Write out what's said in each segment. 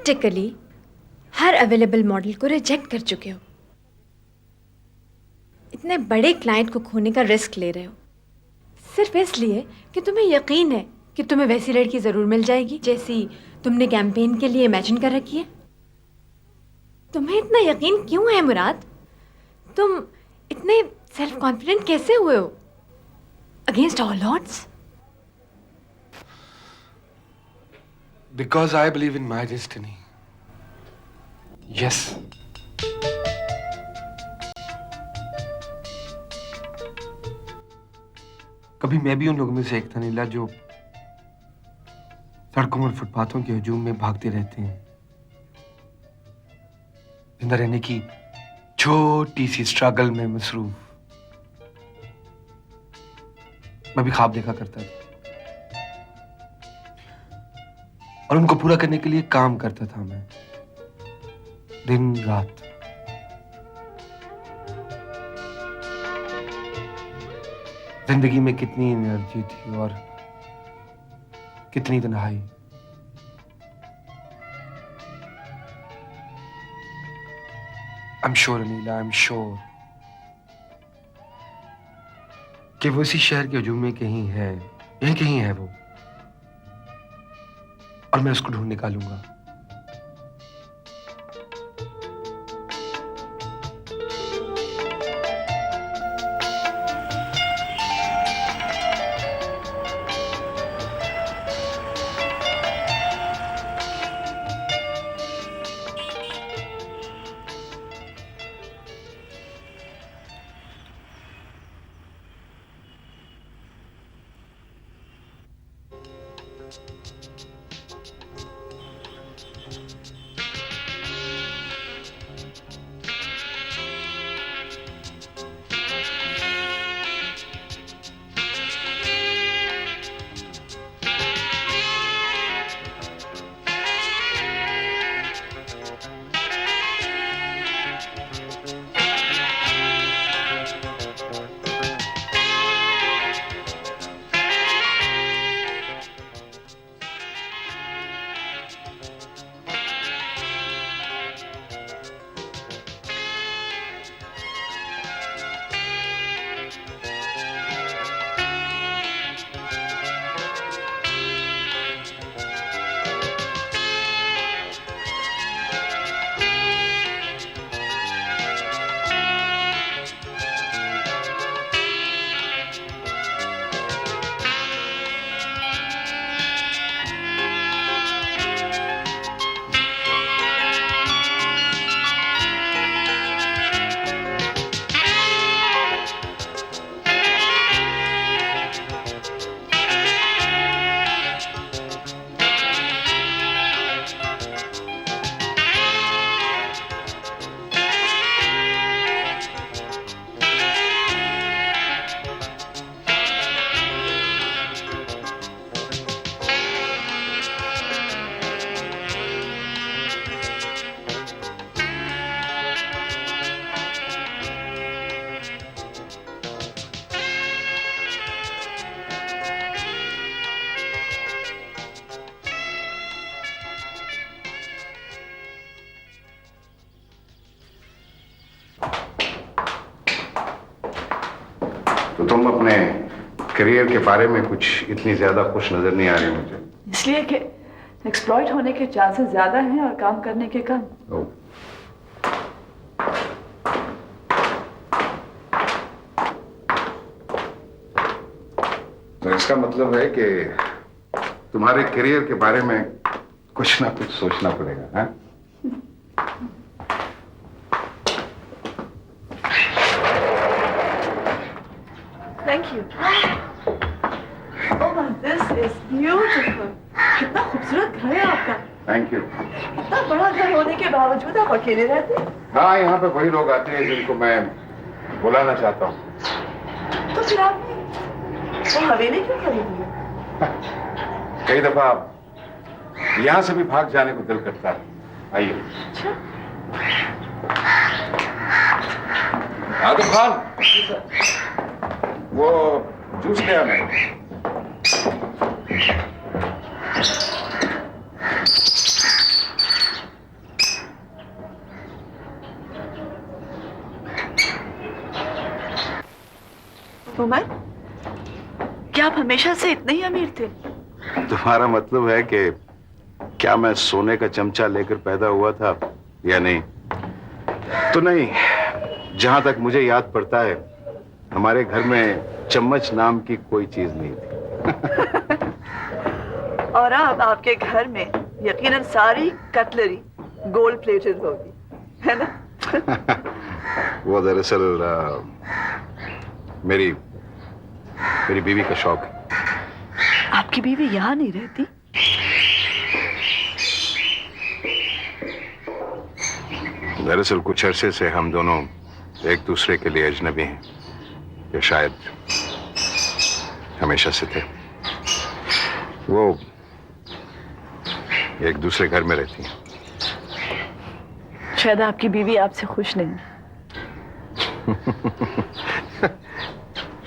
Practically हर available model को reject कर चुके हो। इतने बड़े क्लाइंट को खोने का रिस्क ले रहे हो सिर्फ इसलिए कि तुम्हें यकीन है कि तुम्हें वैसी लड़की जरूर मिल जाएगी जैसी तुमने कैंपेन के लिए इमेजिन कर रखी है। तुम्हें इतना यकीन क्यों है मुराद? तुम इतने सेल्फ कॉन्फिडेंट कैसे हुए हो against all odds? Because I believe in my destiny. Yes. कभी मैं भी उन लोगों में से एक था नीला जो सड़कों और फुटपाथों के हजूम में भागते रहते हैं, जिंदा रहने की छोटी सी स्ट्रगल में मसरूफ। मैं भी ख्वाब देखा करता था और उनको पूरा करने के लिए काम करता था मैं दिन रात। जिंदगी में कितनी एनर्जी थी और कितनी तन्हाई। I am sure Anila, I am sure कि वो इसी शहर के हजूम में कहीं है, यहीं कहीं है वो, और मैं उसको ढूंढ निकालूंगा। तो तुम अपने करियर के बारे में कुछ इतनी ज्यादा खुश नजर नहीं आ रही मुझे। इसलिए कि एक्सप्लॉइट होने के चांसेस ज्यादा हैं और काम करने के कम। तो इसका मतलब है कि तुम्हारे करियर के बारे में कुछ ना कुछ सोचना पड़ेगा, हाँ? Thank you. Oh my, this is beautiful. कितना खूबसूरत घर है आपका। Thank you. इतना बड़ा घर होने के बावजूद आप अकेले रहते हैं? हाँ, यहाँ पे वही लोग आते हैं जिनको मैं बुलाना चाहता हूँ। तो फिर आपने वो हवेली क्यों खरीदी है? कई दफा यहाँ से भी भाग जाने को दिल करता है। आइए। अच्छा। आदिल खान, वो जूस ले आना। उमर, क्या आप हमेशा से इतने ही अमीर थे? तुम्हारा मतलब है कि क्या मैं सोने का चमचा लेकर पैदा हुआ था या नहीं? तो नहीं, जहां तक मुझे याद पड़ता है हमारे घर में चम्मच नाम की कोई चीज नहीं थी। और अब आपके घर में यकीनन सारी कटलरी गोल्ड प्लेटेड होगी, है ना? वो दरअसल मेरी बीवी का शौक है। आपकी बीवी यहाँ नहीं रहती? दरअसल कुछ अरसे से हम दोनों एक दूसरे के लिए अजनबी हैं, या शायद हमेशा से थे। वो एक दूसरे घर में रहती हैं। शायद आपकी बीवी आपसे खुश नहीं।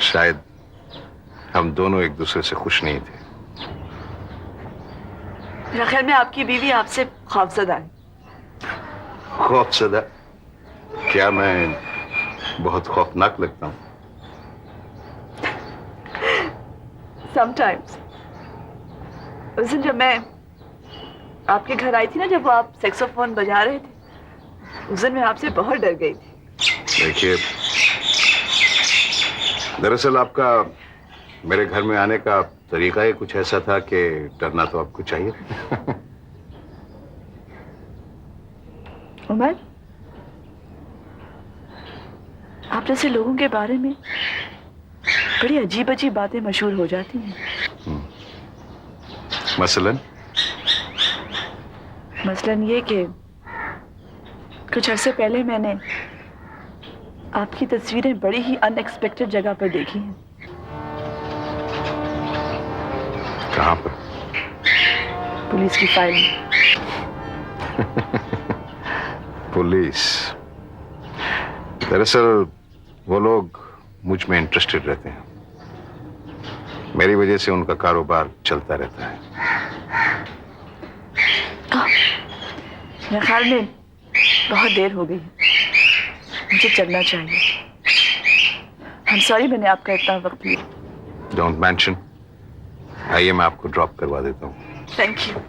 शायद हम दोनों एक दूसरे से खुश नहीं थे। मेरा ख्याल में आपकी बीवी आपसे खौफजदा है। खौफजदा? क्या मैं बहुत खौफनाक लगता हूँ? Sometimes. उस दिन जब मैं आपके घर आई थी ना, जब वो आप सैक्सोफोन बजा रहे थे, उस दिन मैं आपसे बहुत डर गई थी। देखिए, दरअसल आपका मेरे घर में आने का तरीका ही कुछ ऐसा था कि डरना तो आपको चाहिए। उमर, आप जैसे लोगों के बारे में बड़ी अजीब अजीब बातें मशहूर हो जाती हैं। मसलन ये कि कुछ अरसे पहले मैंने आपकी तस्वीरें बड़ी ही अनएक्सपेक्टेड जगह पर देखी हैं। कहाँ पर? पुलिस की फाइल में। पुलिस? दरअसल वो लोग मुझ में इंटरेस्टेड रहते हैं। मेरी वजह से उनका कारोबार चलता रहता है। मेरे ख्याल में बहुत देर हो गई है, मुझे चलना चाहिए। I'm sorry मैंने आपका इतना वक्त लिया। Don't mention. आइए, मैं आपको ड्रॉप करवा देता हूँ। Thank you.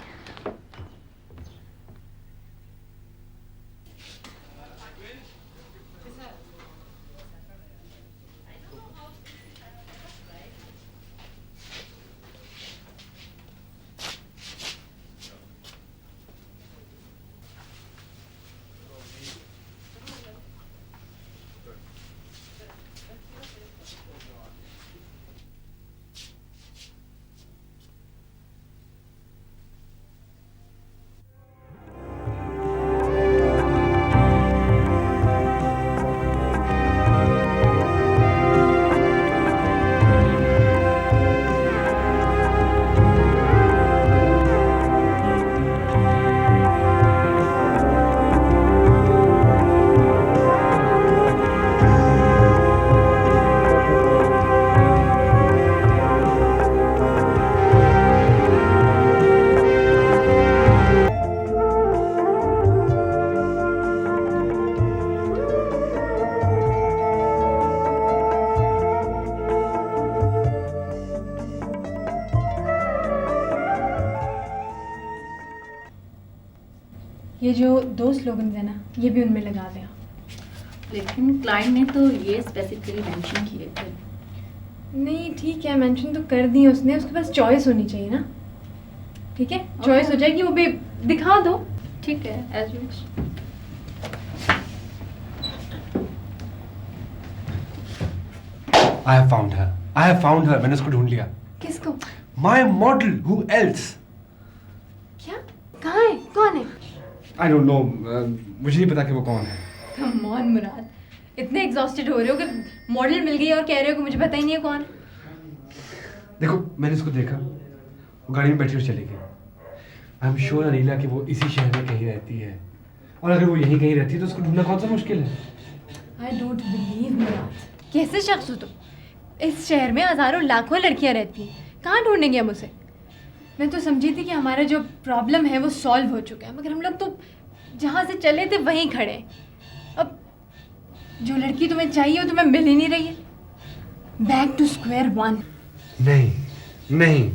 ये जो 2 स्लोगन है ना, ये भी उनमें लगा दें। लेकिन क्लाइंट ने तो ये स्पेसिफिकली मेंशन किए थे। नहीं ठीक है, मेंशन तो कर दी उसने, उसके पास चॉइस होनी चाहिए ना। ठीक है, चॉइस हो जाएगी, वो भी दिखा दो। ठीक है, as you wish. I have found her. I have found her. मैंने उसको ढूंढ लिया। किसको? My model. Who else? क्या? कहाँ है? कौन है? I don't know. मुझे नहीं पता कि वो कौन है। Come on मुराद, इतने एग्जॉस्टेड हो रहे हो कि मॉडल मिल गई और कह रहे हो कि मुझे पता ही नहीं है कौन। देखो, मैंने उसको देखा, वो गाड़ी में बैठी और चली गई। आई एम श्योर अनीला कि वो इसी शहर में कहीं रहती है, और अगर वो यहीं कहीं रहती है तो उसको ढूंढना कौन सा मुश्किल है। I don't believe मुराद, कैसे शख्स हो तुम? इस शहर में हजारों लाखों लड़कियां रहती हैं, कहाँ ढूंढेंगे हम उसे? मैं तो समझी थी कि हमारा जो प्रॉब्लम है वो सॉल्व हो चुका है, मगर हम लोग तो जहाँ से चले थे वहीं खड़े हैं। अब जो लड़की तुम्हें चाहिए वो तुम्हें मिल ही नहीं रही है। Back to square one. नहीं नहीं,